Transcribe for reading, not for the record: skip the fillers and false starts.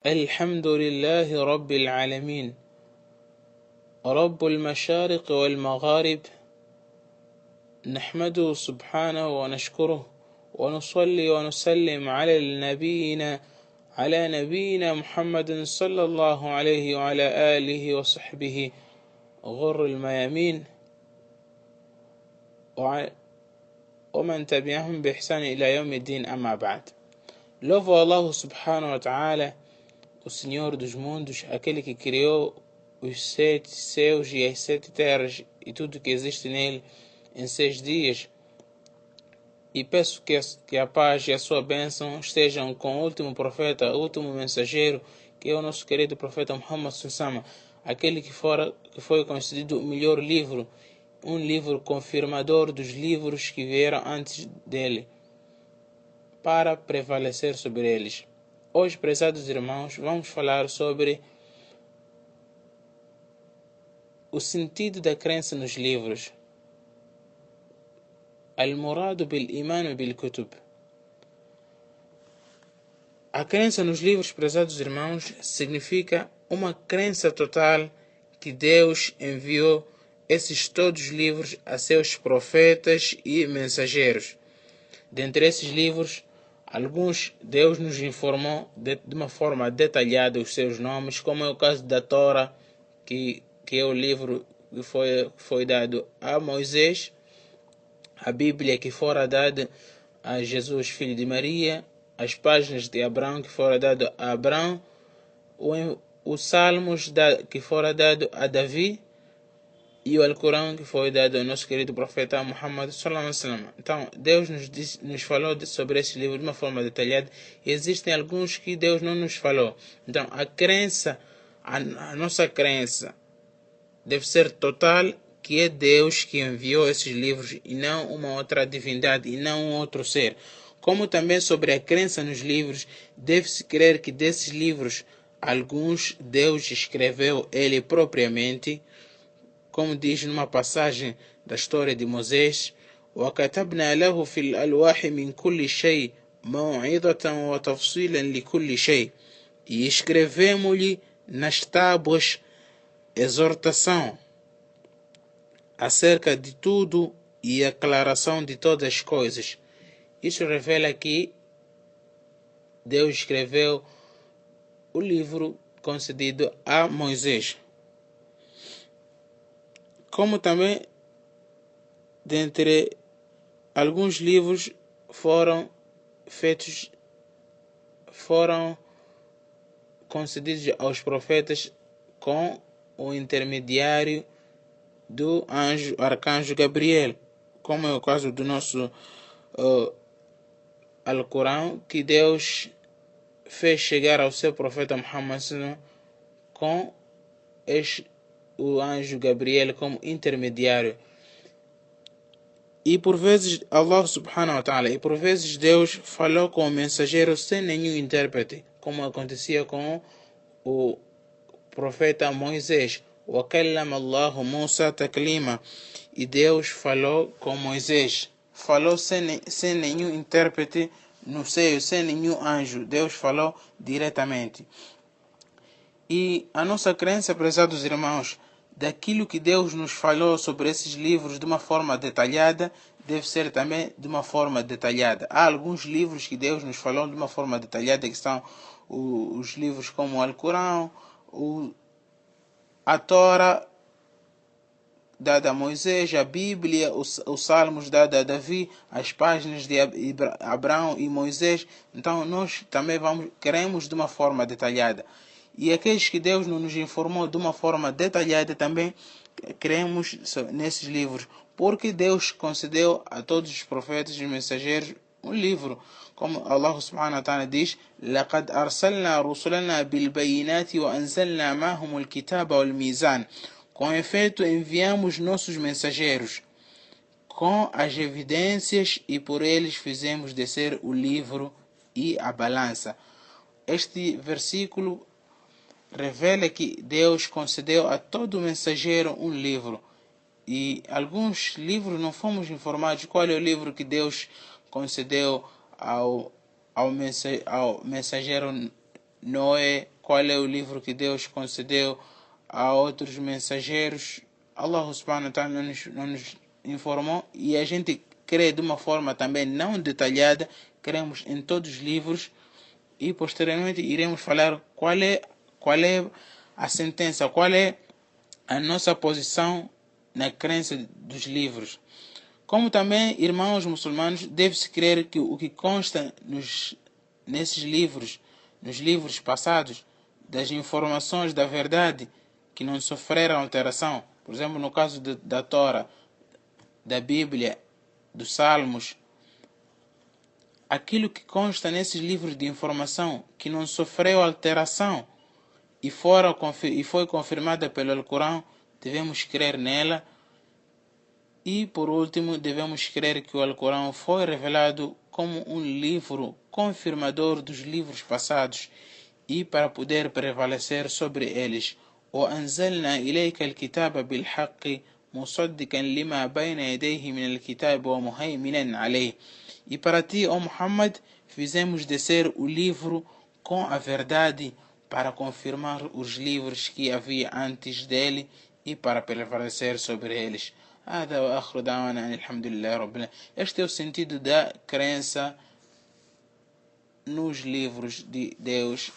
الحمد لله رب العالمين رب المشارق والمغارب، نحمده سبحانه ونشكره ونصلي ونسلم على نبينا محمد صلى الله عليه وعلى آله وصحبه غر الميامين ومن تبعهم بإحسان إلى يوم الدين. أما بعد, louvo a Allah subhanahu wa ta'ala, o Senhor dos mundos, aquele que criou os 7 céus e as 7 terras e tudo que existe nele em 6 dias. E peço que a paz e a sua bênção estejam com o último profeta, o último mensageiro, que é o nosso querido profeta Muhammad Sallallahu, aquele que foi concedido o melhor livro, um livro confirmador dos livros que vieram antes dele, para prevalecer sobre eles. Hoje, prezados irmãos, vamos falar sobre o sentido da crença nos livros. Al-Muradu bil-Iman bil-Kutub. A crença nos livros, prezados irmãos, significa uma crença total que Deus enviou esses todos os livros a seus profetas e mensageiros. Dentre esses livros, alguns Deus nos informou de uma forma detalhada os seus nomes, como é o caso da Torá, que é o livro que foi dado a Moisés, a Bíblia que fora dada a Jesus, filho de Maria, as páginas de Abraão que fora dado a Abraão, os Salmos que fora dado a Davi, e o Alcorão que foi dado ao nosso querido profeta Muhammad Sallallahu Alaihi Wasallam. Então, Deus nos falou sobre esse livro de uma forma detalhada. Existem alguns que Deus não nos falou. Então, a nossa crença deve ser total, que é Deus que enviou esses livros e não uma outra divindade e não um outro ser. Como também sobre a crença nos livros, deve-se crer que desses livros, alguns Deus escreveu ele propriamente, como diz numa passagem da história de Moisés: وَكَتَبْنَا لَهُ فِي الْأَلْوَاحِ مِنْ كُلِّ شَيْءٍ مَوْعِظَةً وَتَفْصِيلًا لِكُلِّ شَيْءٍ. E escrevemos-lhe nas tábuas exortação acerca de tudo e aclaração de todas as coisas. Isso revela que Deus escreveu o livro concedido a Moisés. Como também, dentre alguns livros foram concedidos aos profetas com o intermediário do arcanjo Gabriel, como é o caso do nosso Alcorão, que Deus fez chegar ao seu profeta Muhammad com o anjo Gabriel como intermediário. E por vezes Allah subhanahu wa ta'ala, e por vezes Deus falou com o mensageiro sem nenhum intérprete, como acontecia com o profeta Moisés. وَكَلَّمَ اللَّهُ مُوسَى تَكْلِيمًا. E Deus falou com Moisés. Falou sem nenhum intérprete no seio, sem nenhum anjo. Deus falou diretamente. E a nossa crença, prezados irmãos, daquilo que Deus nos falou sobre esses livros de uma forma detalhada, deve ser também de uma forma detalhada. Há alguns livros que Deus nos falou de uma forma detalhada, que são os livros como o Alcorão, a Torá dada a Moisés, a Bíblia, os Salmos dada a Davi, as páginas de Abraão e Moisés. Então nós também queremos de uma forma detalhada. E aqueles que Deus não nos informou de uma forma detalhada também cremos nesses livros, porque Deus concedeu a todos os profetas e mensageiros um livro, como Allah subhanahu wa ta'ala diz: لَقَدْ أَرْسَلْنَا رُسُلَنَا بِالْبَيِّنَاتِ وَأَنزَلْنَا مَعَهُمُ الْكِتَابَ وَالْمِيزَانَ. Com efeito, enviamos nossos mensageiros com as evidências e por eles fizemos descer o livro e a balança. Este versículo revela que Deus concedeu a todo mensageiro um livro. E alguns livros não fomos informados qual é o livro que Deus concedeu ao mensageiro Noé, qual é o livro que Deus concedeu a outros mensageiros. Allah subhanahu wa ta'ala não nos informou, e a gente crê de uma forma também não detalhada, cremos em todos os livros, e posteriormente iremos falar qual é a sentença, qual é a nossa posição na crença dos livros. Como também, irmãos muçulmanos, deve-se crer que o que consta nesses livros, nos livros passados, das informações da verdade, que não sofreram alteração, por exemplo, no caso da Torá, da Bíblia, dos Salmos, aquilo que consta nesses livros de informação que não sofreu alteração e foi confirmada pelo Alcorão, devemos crer nela. E por último, devemos crer que o Alcorão foi revelado como um livro confirmador dos livros passados e para poder prevalecer sobre eles. وأنزلنا إليك الكتاب بالحق مصدقا لما بين يديه من الكتاب ومهيمنا عليه. E para ti, ó Muhammad, fizemos descer o livro com a verdade para confirmar os livros que havia antes dele e para prevalecer sobre eles. هذا وآخر دعوانا أن الحمد لله رب العالمين. Este é o sentido da crença nos livros de Deus